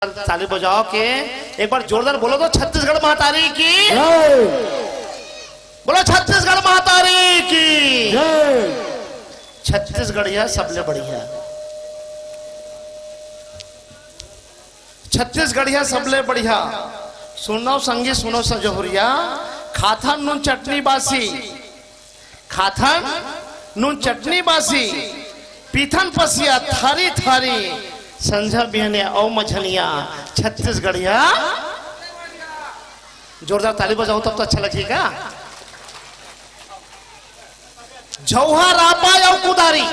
ताली बजाओ के एक बार जोरदार बोलो तो छत्तीसगढ़ महातारी की बोलो, छत्तीसगढ़ महातारी की छत्तीसगढ़िया सबले बढ़िया, छत्तीसगढ़िया सबले बढ़िया। सुनो संगी सुनो सजोहरिया, खाथन नून चटनी बासी, खाथन नून चटनी बासी, पीथन पसिया थारी थारी, संझा बिहने औ मछलिया छत्तीसगढ़िया। जोरदार ताली बजाओ तब तो अच्छा लगेगा। झौहा रापा औ कुदारी,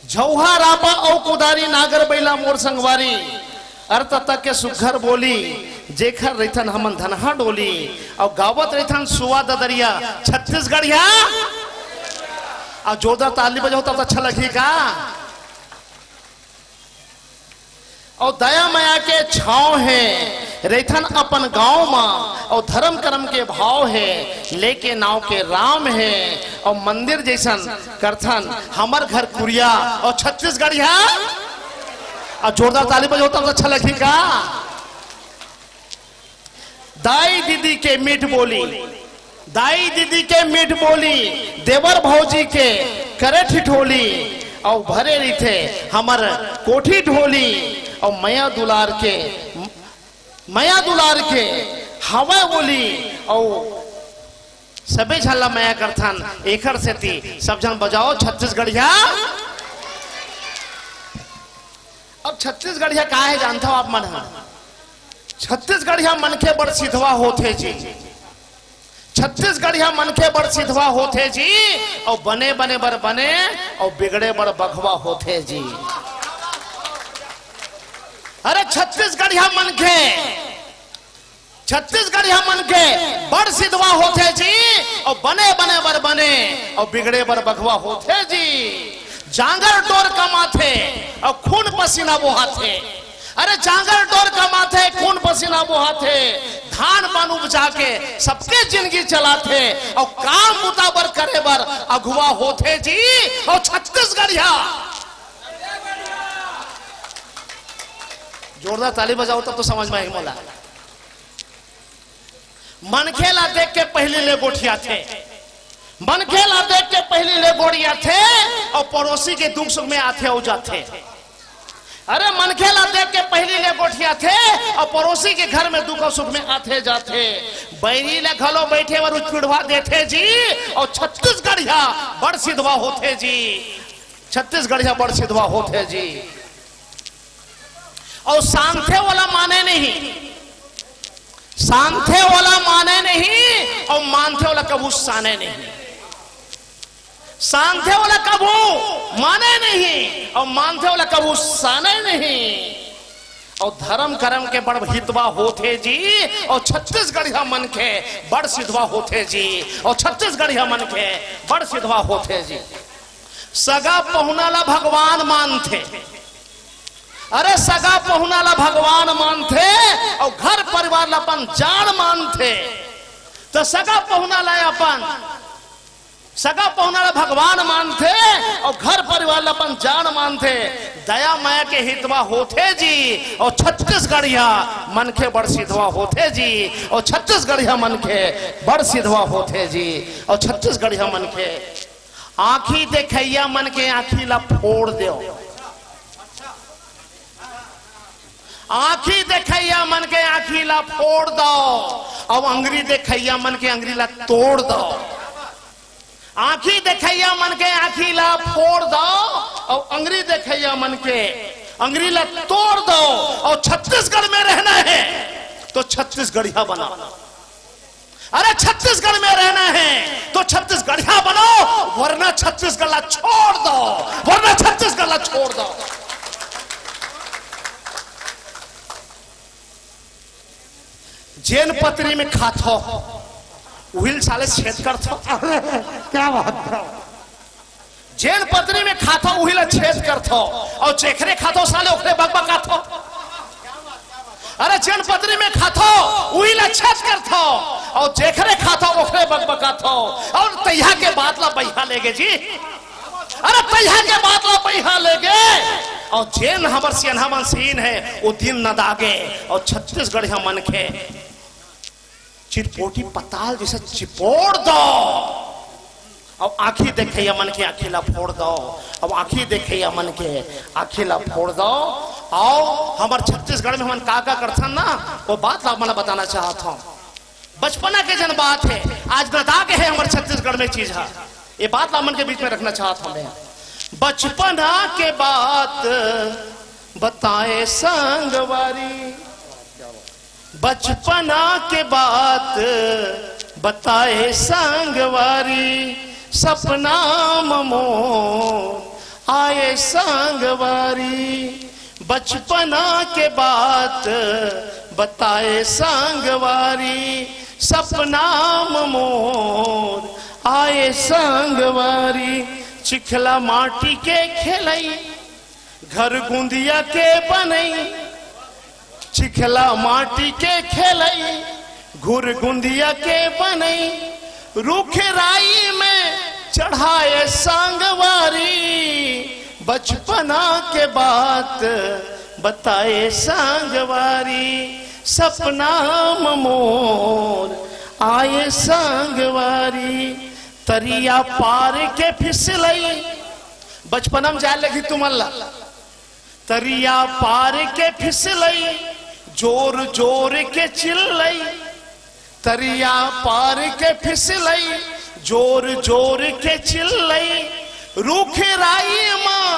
झौहा रापा औ कुदारी, नागर बैला मोर संगवारी, अर्थ तक के सुघर बोली, जेखर रैथन हमन धनहा डोली, और गावत रैथन सुवा ददरिया छत्तीसगढ़िया। और जोरदार ताली बजाओ तब तो अच्छा लगेगा। और दया माया के छाव है रेथन अपन गांव में, और धर्म कर्म के भाव है लेके नाव के राम है, और मंदिर जैसन करथन हमर घर कुरिया और छत्तीसगढ़िया। और जोरदार ताली बजाओ तब अच्छा लगेगा। दाई दीदी के मीठ बोली, दाई दीदी के मीठ बोली, देवर भौजी के करे ठिठोली, और भरे रही थे हमर कोठी ढोली, और मया दुलार के हवा बोली, और सबे झल्ला मया करथन एकर सेती सब जन बजाओ छत्तीसगढ़िया। अब छत्तीसगढ़िया का है जानता हो आप मन? छत्तीसगढ़िया मन के बड़ सिधवा होते जी, छत्तीसगढ़िया मन के बड़ सिधवा होते जी, और बने बने बर बने, और बिगड़े बड़ बखवा होते जी। अरे छत्तीसगढ़िया मन के, छत्तीसगढ़िया मन के बड़ सिधवा होते जी, और बने बने बर बने, और बिगड़े बर बखवा होते जी। जांगर टोर कमाथे और खून पसीना बोहाथे, अरे जांगर टोर कमाथे खून पसीना बोहाथे, धान पान उपजा के सबके जिंदगी चलाथे, और काम मुताबर करे बर अगुआ होते जी। और छत्तीसगढ़िया जोरदार ताली बजाओ तब तो समझ में आएगा। मोला मनखेला देख के पहले ले गोठिया थे, मनखेला देख के पहले ले गोड़िया थे, और पड़ोसी के दुख सुख में आते हो जाते। अरे मनखेला देख के पहले ले गोठिया थे, और पड़ोसी के घर में दुख सुख में आते जाते। बैरी ले घलो बैठे और पिड़वा देते जी, और छत्तीसगढ़िया बड़ सिधवा होते जी, छत्तीसगढ़िया बड़ सिधवा होते जी। और सांथे वाला माने नहीं, सांथे वाला माने नहीं, और मानथे वाला कबू साने नहीं। सांथे वाला कबू माने नहीं, और मानथे वाला कबू साने नहीं। और धर्म कर्म के बड़ हितवा होते जी, और छत्तीसगढ़िया मन के बड़ सिधवा होते जी, और छत्तीसगढ़िया मन के बड़ सिधवा होते जी। सगा पहुनाला भगवान मानते, अरे सगा पहुनाला भगवान मानते, और घर परिवार अपन जान मानते। तो सगा पहुनाला अपन, सगा पहुनाला भगवान मानते, और घर परिवार अपन जान मानते। दया माया के हितवा होते जी, और छत्तीसगढ़िया मन के बड़ सिधवा होते जी, और छत्तीसगढ़िया मन के बड़ सिधवा होते जी। और छत्तीसगढ़िया मन के आंखी देखैया मन के आंखी ला फोड़ दो, आंखी देखैया मन के आंखी ला फोड़ दो, और अंगरी देखैया मन के अंगरी ला तोड़ दो। आंखी देखैया मन के आंखी ला फोड़ दो, और अंगरी देखैया मन के अंगरी ला तोड़ दो। और छत्तीसगढ़ में रहना है तो छत्तीसगढ़िया बना, अरे छत्तीसगढ़ में रहना है तो छत्तीसगढ़िया बनो, वरना छत्तीसगढ़ ला छोड़ दो, वरना छत्तीसगढ़ ला छोड़ दो। जैन पत्री में खाथो उहिल साले छेद करथो। क्या बात है? जैन पत्री में खाथो उहिल छेद करथो, और चेखरे खाथो साले ओखरे बकबकाथो। अरे जैन पत्री में खाथो उहिल छेद करथो, और चेखरे खाथो ओखरे बकबकाथो। और तैया के बात ला बैहा लेगे जी, अरे तैया के बात ला बैहा लेगे, और जेन हमर सिन्हा मन सीन है वो दिन न दागे और छत्तीसगढ़ मन के चिरपोटी पताल जैसे चिपोड़ दो। अब आंखी देखे मन के आखिला फोड़ दो, अब आंखी देखे मन के आखिला फोड़ दो। आओ हमार छत्तीसगढ़ में हम का करथन ना वो बात ला मैं बताना चाहता हूँ। बचपना के जन बात है, आज नदा के है हमारे छत्तीसगढ़ में चीज है, ये बात ला मन के बीच में रखना चाहता हूँ मैं। बचपना के बात बताए संगवारी, बचपना के बात बताए संगवारी, सपना ममो आए संगवारी। बचपना के बात बताए संगवारी, सपना ममोर आए संगवारी। चिखला माटी के खेलई घर गुंदिया के बनई, चिखला माटी के खेलई घुर गुंदिया के बनई। रूख राई में चढ़ाए संगवारी, बचपना के बात बताए संगवारी, सपना ममोर आए संगवारी। तरिया पार के फिसलई, बचपना में जाए लगी तुम अल्लाह। तरिया पार के फिसलई जोर जोर के चिल्लई, तरिया पार के फिसलई जोर जोर के चिल्लई। रूख राई मां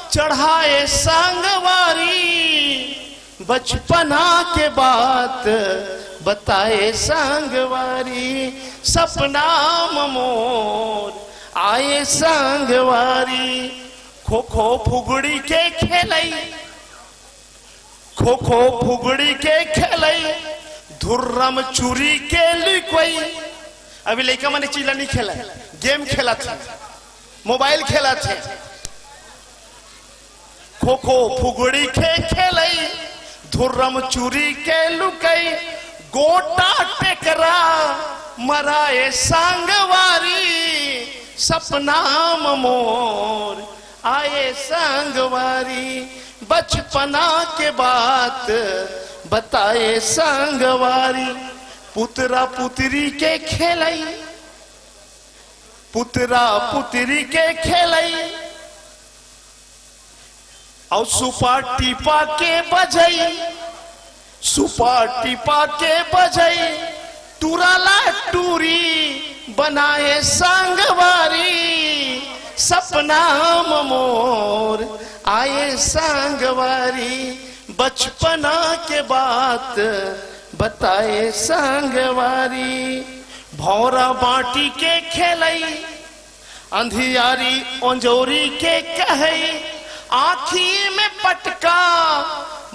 चढ़ाए संगवारी, बचपना के बात बताए संगवारी, सपना ममोर आए संगवारी। खो खो फुगड़ी के खेलई, खो खो फुगड़ी के खेलई धुर्रम चूरी के लिकोई। अभी लड़का मैंने चीला नहीं खेला, गेम खेला था, मोबाइल खेला थे। खो खो फुगड़ी के खेलई धुर्रम चूरी के लुकई। गोटा टेकरा मराए संगवारी, सपना ममोर आए संगवारी। बचपना के बात बताए संगवारी। पुतरा पुतरी के खेलई, पुतरा पुतरी के खेलई और सुपा टीपा के बजई, सुपा टीपा के बजई। टूराला टूरी बनाए संगवारी, सपना ममोर आए संगवारी। बचपना के बात बताए संगवारी। भौरा बाटी के खेलई अंधियारी अंजोरी के कहई। आखी में पटका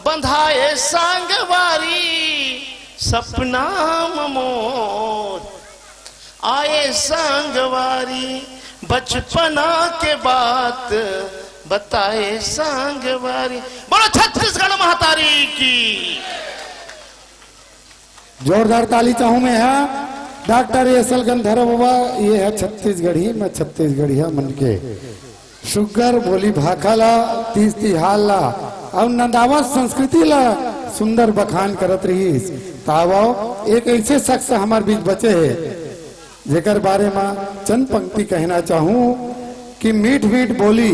बंधाए संगवारी, सपना ममोर आए संगवारी। बचपना के बात बताए संगवारी। बोलो छत्तीसगढ़ महातारी की। जोरदार ताली चाहूं मैं है डॉक्टर एसल गंधर्व बाबा। ये है छत्तीसगढ़ी, मैं छत्तीसगढ़ी है मन के। शुगर बोली भाखाला तीस तिहाला और नंदावा संस्कृति ला सुंदर बखान करत रही। तावा एक ऐसे शख्स हमारे बीच बचे है जेकर बारे में चंद पंक्ति कहना चाहूं कि मीठ मीठ बोली